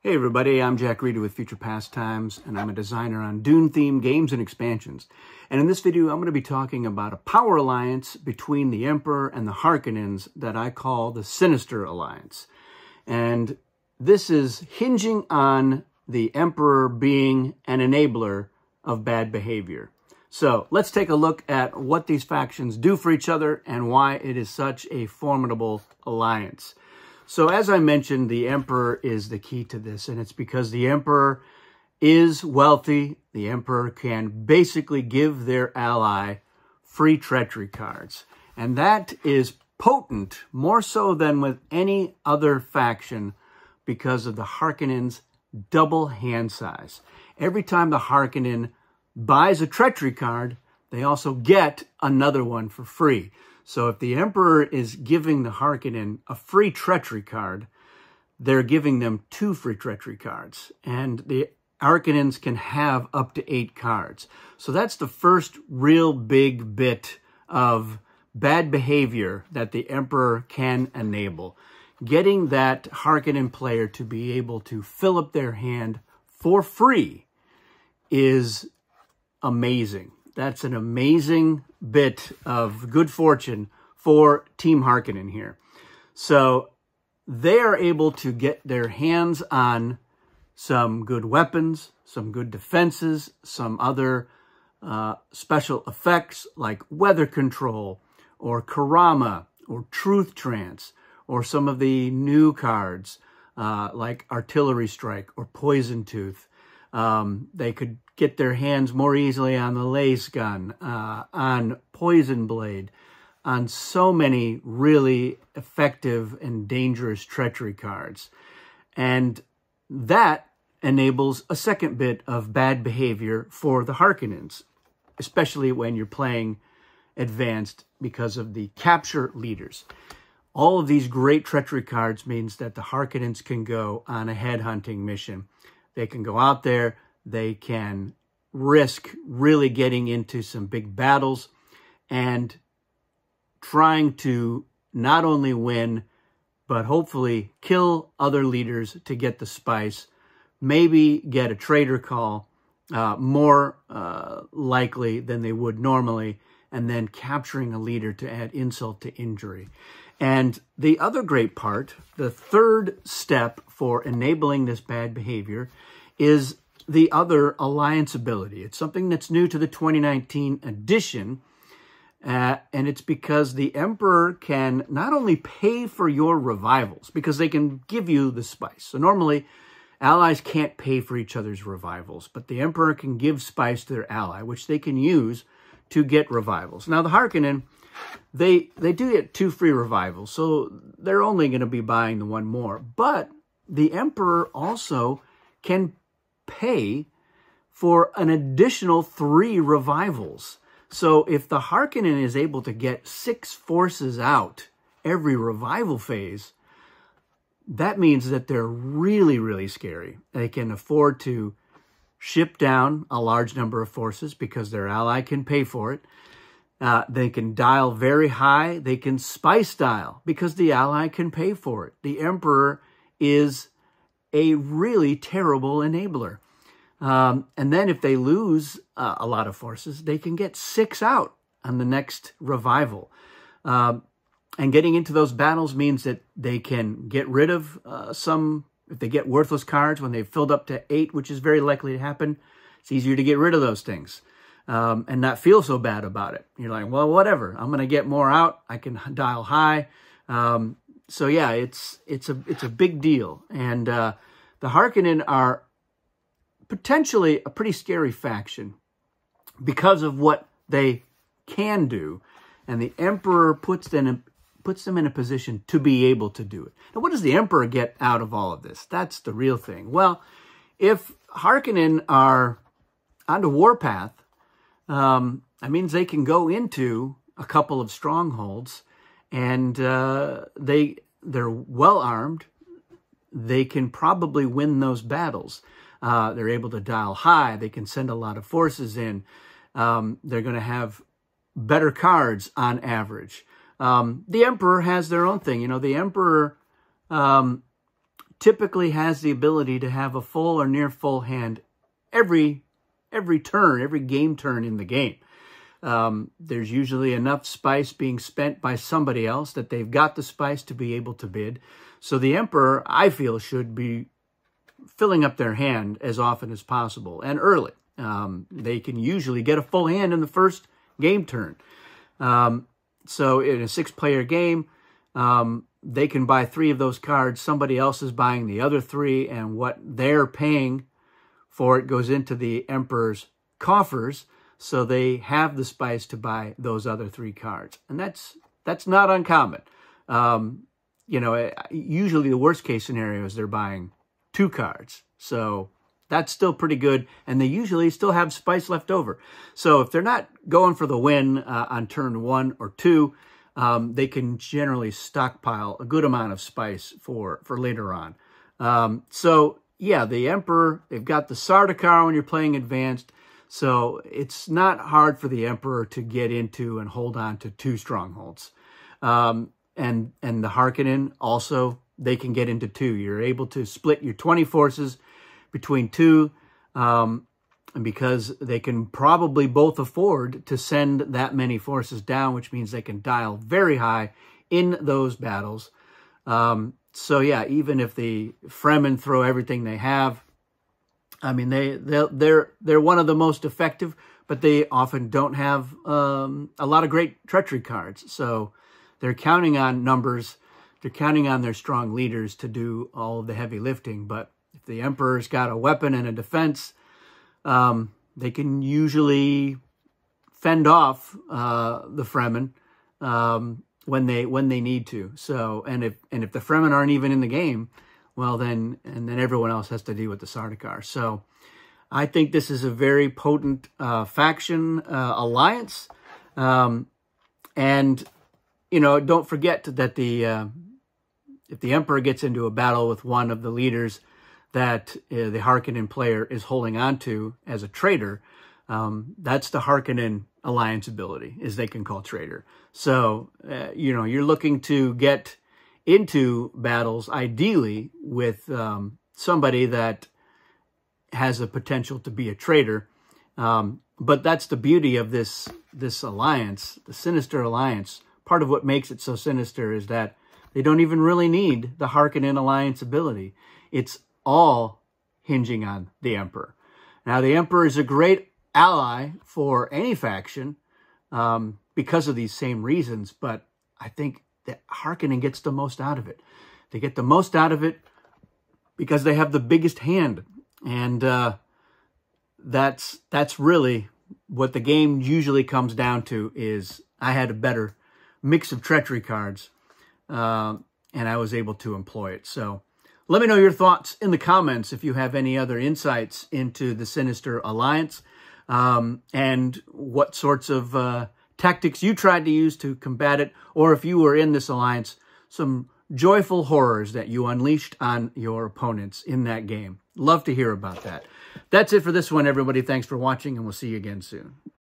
Hey everybody, I'm Jack Reeder with Future Pastimes, and I'm a designer on Dune-themed games and expansions. And in this video, I'm going to be talking about a power alliance between the Emperor and the Harkonnens that I call the Sinister Alliance. And this is hinging on the Emperor being an enabler of bad behavior. So let's take a look at what these factions do for each other and why it is such a formidable alliance. So as I mentioned, the Emperor is the key to this, and it's because the Emperor is wealthy. The Emperor can basically give their ally free treachery cards. And that is potent, more so than with any other faction, because of the Harkonnens' double hand size. Every time the Harkonnen buys a treachery card, they also get another one for free. So if the Emperor is giving the Harkonnen a free treachery card, they're giving them 2 free treachery cards. And the Harkonnens can have up to 8 cards. So that's the first real big bit of bad behavior that the Emperor can enable. Getting that Harkonnen player to be able to fill up their hand for free is amazing. That's an amazing bit of good fortune for Team Harkonnen here. So they are able to get their hands on some good weapons, some good defenses, some other special effects like weather control or Karama or Truth Trance, or some of the new cards like Artillery Strike or Poison Tooth. They could get their hands more easily on the Lace Gun, on Poison Blade, on so many really effective and dangerous treachery cards. And that enables a second bit of bad behavior for the Harkonnens, especially when you're playing advanced because of the capture leaders. All of these great treachery cards means that the Harkonnens can go on a headhunting mission. They can go out there, they can risk really getting into some big battles and trying to not only win, but hopefully kill other leaders to get the spice, maybe get a traitor call, more likely than they would normally, and then capturing a leader to add insult to injury. And the other great part, the third step for enabling this bad behavior, is the other alliance ability. It's something that's new to the 2019 edition, and it's because the Emperor can not only pay for your revivals, because they can give you the spice. So normally, allies can't pay for each other's revivals, but the Emperor can give spice to their ally, which they can use to get revivals. Now, the Harkonnen, they do get 2 free revivals, so they're only going to be buying the 1 more. But the Emperor also can pay for an additional 3 revivals. So if the Harkonnen is able to get 6 forces out every revival phase, that means that they're really, really scary. They can afford to ship down a large number of forces because their ally can pay for it. They can dial very high. They can spice dial because the ally can pay for it. The Emperor is a really terrible enabler. And then if they lose a lot of forces, they can get 6 out on the next revival. And getting into those battles means that they can get rid of some, if they get worthless cards when they've filled up to 8, which is very likely to happen, it's easier to get rid of those things and not feel so bad about it. You're like, well, whatever, I'm going to get more out. I can dial high. So yeah, it's a big deal. And the Harkonnen are potentially a pretty scary faction because of what they can do, and the Emperor puts them in a position to be able to do it. Now, what does the Emperor get out of all of this? That's the real thing. Well, if Harkonnen are on the warpath, that means they can go into a couple of strongholds, and they're well armed. They can probably win those battles. They're able to dial high. They can send a lot of forces in. They're going to have better cards on average. The Emperor has their own thing. You know, the Emperor typically has the ability to have a full or near full hand every turn, every game turn in the game. There's usually enough spice being spent by somebody else that they've got the spice to be able to bid. So the Emperor, I feel, should be filling up their hand as often as possible and early. They can usually get a full hand in the first game turn. So in a 6-player game, they can buy 3 of those cards. Somebody else is buying the other 3, and what they're paying for it goes into the Emperor's coffers, so they have the spice to buy those other 3 cards. And that's not uncommon. You know, usually the worst case scenario is they're buying 2 cards. So that's still pretty good, and they usually still have spice left over. So if they're not going for the win on turn 1 or 2, they can generally stockpile a good amount of spice for later on. So yeah, the Emperor, they've got the Sardaukar when you're playing advanced, so it's not hard for the Emperor to get into and hold on to 2 strongholds. And the Harkonnen also, they can get into 2. You're able to split your 20 forces between 2, and because they can probably both afford to send that many forces down, which means they can dial very high in those battles. So yeah, even if the Fremen throw everything they have, I mean, they're one of the most effective, but they often don't have a lot of great treachery cards. So they're counting on numbers. They're counting on their strong leaders to do all of the heavy lifting. But if the Emperor's got a weapon and a defense, they can usually fend off the Fremen when they need to. So, and if the Fremen aren't even in the game, well then everyone else has to deal with the Sardaukar. So I think this is a very potent faction alliance. And you know, don't forget that if the Emperor gets into a battle with one of the leaders that the Harkonnen player is holding on to as a traitor, that's the Harkonnen alliance ability, is they can call traitor. So, you know, you're looking to get into battles, ideally, with somebody that has a potential to be a traitor. But that's the beauty of this alliance, the Sinister alliance. Part of what makes it so sinister is that they don't even really need the Harkonnen alliance ability. It's all hinging on the Emperor. Now, the Emperor is a great ally for any faction because of these same reasons, but I think that Harkonnen gets the most out of it. They get the most out of it because they have the biggest hand, and that's really what the game usually comes down to. Is I had a better mix of treachery cards, and I was able to employ it. So let me know your thoughts in the comments if you have any other insights into the Sinister Alliance, and what sorts of tactics you tried to use to combat it, or if you were in this alliance, some joyful horrors that you unleashed on your opponents in that game. Love to hear about that. That's it for this one, everybody. Thanks for watching, and we'll see you again soon.